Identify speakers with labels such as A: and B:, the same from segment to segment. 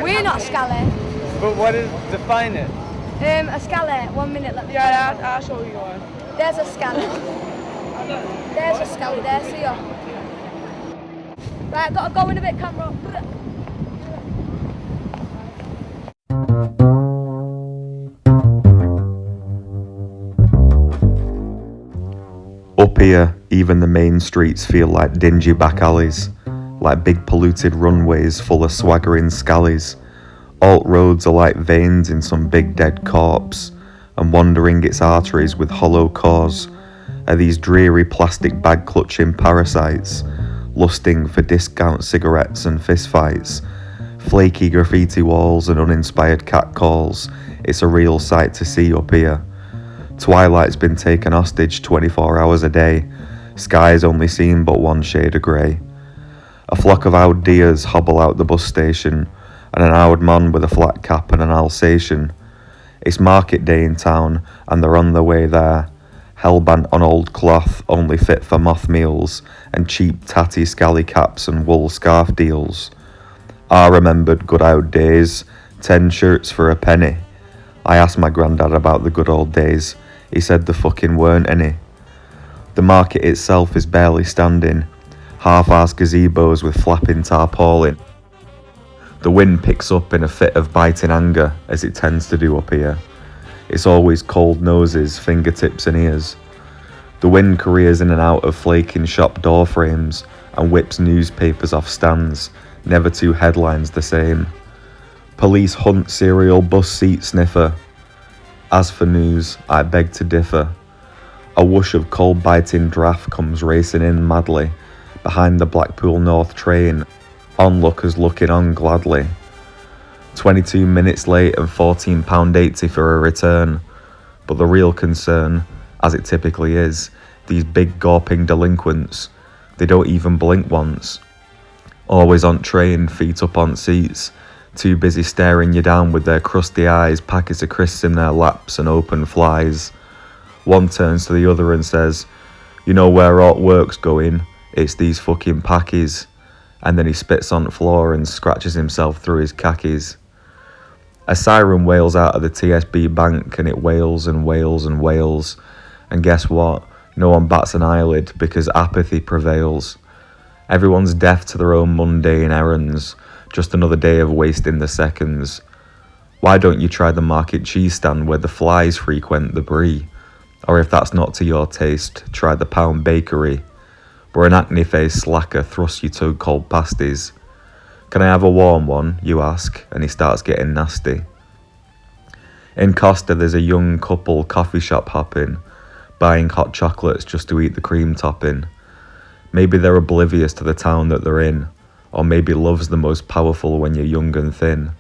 A: We're not scally.
B: But what is, define it?
A: A scally, 1 minute, let me
C: I'll show you one.
A: There's a scally. There's a scally there, see ya. Right, gotta go in a bit, camera.
D: Up here, even the main streets feel like dingy back alleys, like big polluted runways full of swaggering scallies. Alt roads are like veins in some big dead corpse, and wandering its arteries with hollow cores are these dreary plastic bag clutching parasites, lusting for discount cigarettes and fistfights. Flaky graffiti walls and uninspired catcalls, it's a real sight to see up here. Twilight's been taken hostage 24 hours a day, skies only seen but one shade of grey. A flock of owd deers hobble out the bus station, and an owd man with a flat cap and an Alsatian. It's market day in town, and they're on their way there, hellbent on old cloth only fit for moth meals, and cheap tatty scally caps and wool scarf deals. I remembered good old days, 10 shirts for a penny. I asked my granddad about the good old days, he said there fucking weren't any. The market itself is barely standing, half-assed gazebos with flapping tarpaulin. The wind picks up in a fit of biting anger, as it tends to do up here. It's always cold noses, fingertips and ears. The wind careers in and out of flaking shop door frames and whips newspapers off stands, never two headlines the same. Police hunt serial bus seat sniffer. As for news, I beg to differ. A whoosh of cold-biting draft comes racing in madly, behind the Blackpool North train, onlookers looking on gladly. 22 minutes late and £14.80 for a return. But the real concern, as it typically is, these big gawping delinquents, they don't even blink once. Always on train, feet up on seats, too busy staring you down with their crusty eyes, packets of crisps in their laps and open flies. One turns to the other and says, "You know where all work's going? It's these fucking packies." And then he spits on the floor and scratches himself through his khakis. A siren wails out of the TSB bank, and it wails and wails and wails. And guess what? No one bats an eyelid because apathy prevails. Everyone's deaf to their own mundane errands, just another day of wasting the seconds. Why don't you try the market cheese stand where the flies frequent the brie? Or if that's not to your taste, try the Pound Bakery, where an acne-faced slacker thrusts you two cold pasties. "Can I have a warm one?" you ask, and he starts getting nasty. In Costa there's a young couple coffee shop hopping, buying hot chocolates just to eat the cream topping. Maybe they're oblivious to the town that they're in, or maybe love's the most powerful when you're young and thin.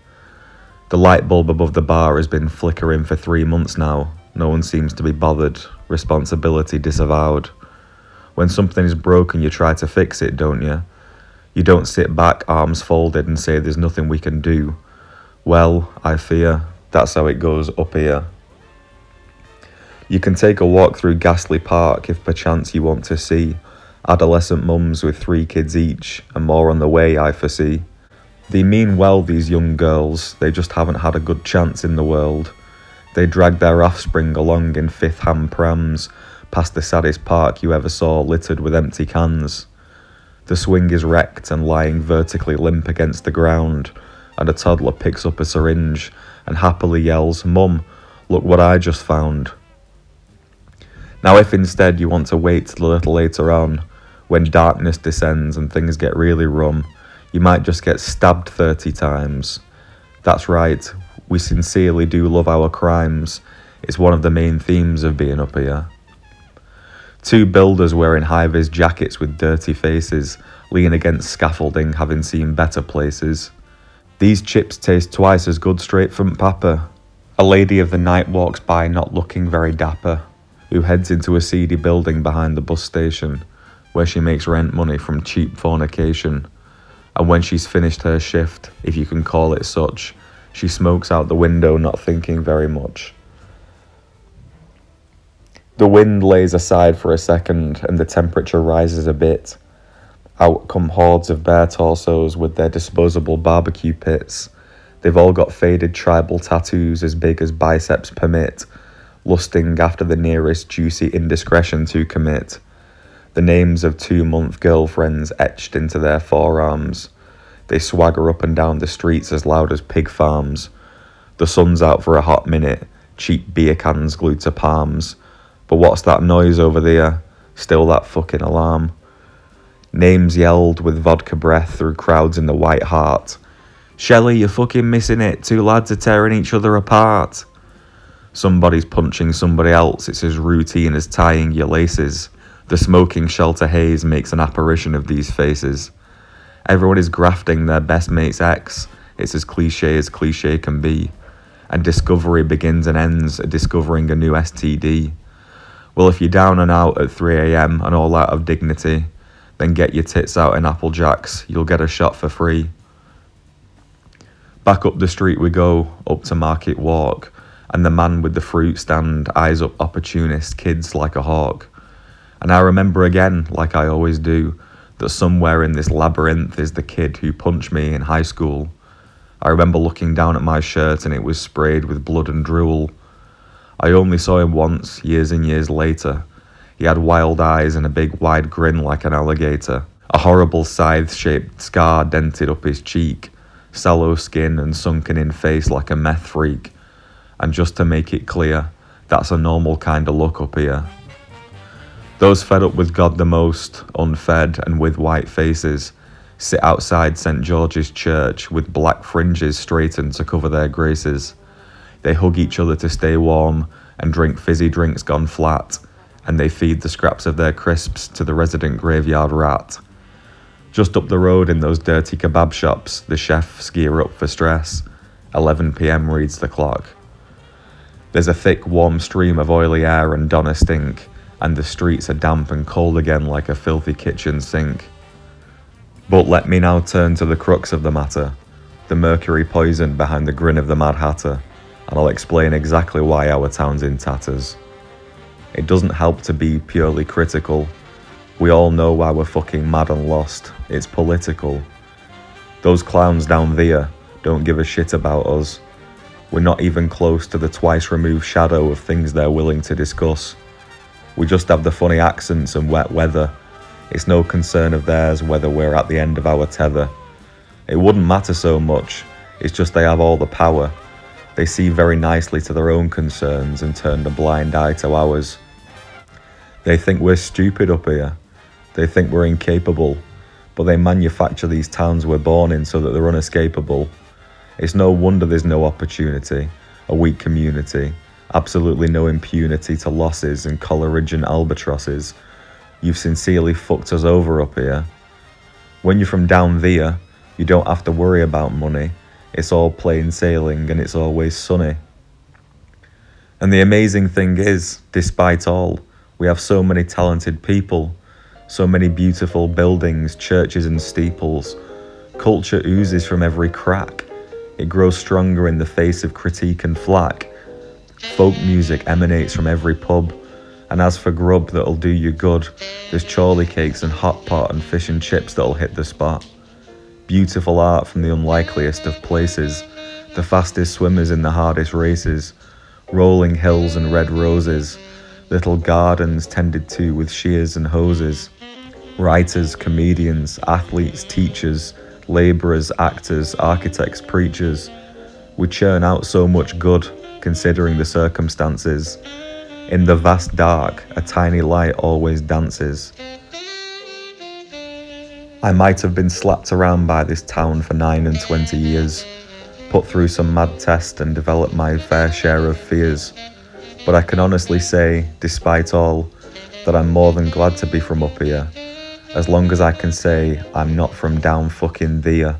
D: The light bulb above the bar has been flickering for 3 months now. No one seems to be bothered, responsibility disavowed. When something is broken you try to fix it, don't you? You don't sit back, arms folded, and say there's nothing we can do. Well, I fear that's how it goes up here. You can take a walk through Ghastly Park if perchance you want to see adolescent mums with 3 kids each, and more on the way, I foresee. They mean well, these young girls, they just haven't had a good chance in the world. They drag their offspring along in fifth-hand prams, past the saddest park you ever saw littered with empty cans. The swing is wrecked and lying vertically limp against the ground, and a toddler picks up a syringe and happily yells, "Mum, look what I just found." Now if instead you want to wait till a little later on, when darkness descends and things get really rum, you might just get stabbed 30 times. That's right, we sincerely do love our crimes. It's one of the main themes of being up here. 2 builders wearing high-vis jackets with dirty faces lean against scaffolding, having seen better places. These chips taste twice as good straight from Papa. A lady of the night walks by not looking very dapper, who heads into a seedy building behind the bus station, where she makes rent money from cheap fornication. And when she's finished her shift, if you can call it such, she smokes out the window, not thinking very much. The wind lays aside for a second, and the temperature rises a bit. Out come hordes of bare torsos with their disposable barbecue pits. They've all got faded tribal tattoos as big as biceps permit, lusting after the nearest juicy indiscretion to commit. The names of 2-month girlfriends etched into their forearms. They swagger up and down the streets as loud as pig farms. The sun's out for a hot minute, cheap beer cans glued to palms. But what's that noise over there? Still that fucking alarm. Names yelled with vodka breath through crowds in the White Hart. Shelley, you're fucking missing it. 2 lads are tearing each other apart. Somebody's punching somebody else. It's as routine as tying your laces. The smoking shelter haze makes an apparition of these faces. Everyone is grafting their best mate's ex. It's as cliche can be. And discovery begins and ends at discovering a new STD. Well, if you're down and out at 3 a.m. and all out of dignity, then get your tits out in Apple Jacks. You'll get a shot for free. Back up the street we go, up to Market Walk, and the man with the fruit stand eyes up opportunist kids like a hawk. And I remember again, like I always do, that somewhere in this labyrinth is the kid who punched me in high school. I remember looking down at my shirt and it was sprayed with blood and drool. I only saw him once, years and years later. He had wild eyes and a big wide grin like an alligator. A horrible scythe-shaped scar dented up his cheek, sallow skin and sunken-in face like a meth freak. And just to make it clear, that's a normal kind of look up here. Those fed up with God the most, unfed and with white faces, sit outside St. George's Church with black fringes straightened to cover their graces. They hug each other to stay warm and drink fizzy drinks gone flat, and they feed the scraps of their crisps to the resident graveyard rat. Just up the road in those dirty kebab shops, the chefs gear up for stress. 11 p.m. reads the clock. There's a thick, warm stream of oily air and Donna stink, and the streets are damp and cold again like a filthy kitchen sink. But let me now turn to the crux of the matter, the mercury poison behind the grin of the Mad Hatter, and I'll explain exactly why our town's in tatters. It doesn't help to be purely critical. We all know why we're fucking mad and lost. It's political. Those clowns down there don't give a shit about us. We're not even close to the twice-removed shadow of things they're willing to discuss. We just have the funny accents and wet weather. It's no concern of theirs whether we're at the end of our tether. It wouldn't matter so much, it's just they have all the power. They see very nicely to their own concerns and turn a blind eye to ours. They think we're stupid up here. They think we're incapable, but they manufacture these towns we're born in so that they're unescapable. It's no wonder there's no opportunity, a weak community, absolutely no impunity to losses and Coleridge and albatrosses. You've sincerely fucked us over up here. When you're from down there, you don't have to worry about money. It's all plain sailing and it's always sunny. And the amazing thing is, despite all, we have so many talented people, so many beautiful buildings, churches and steeples. Culture oozes from every crack. It grows stronger in the face of critique and flack. Folk music emanates from every pub. And as for grub that'll do you good, there's chorley cakes and hot pot and fish and chips that'll hit the spot. Beautiful art from the unlikeliest of places, the fastest swimmers in the hardest races, rolling hills and red roses, little gardens tended to with shears and hoses, writers, comedians, athletes, teachers, labourers, actors, architects, preachers. We churn out so much good, considering the circumstances. In the vast dark, a tiny light always dances. I might have been slapped around by this town for 9 and 20 years, put through some mad test and developed my fair share of fears. But I can honestly say, despite all, that I'm more than glad to be from up here, as long as I can say I'm not from down fucking there.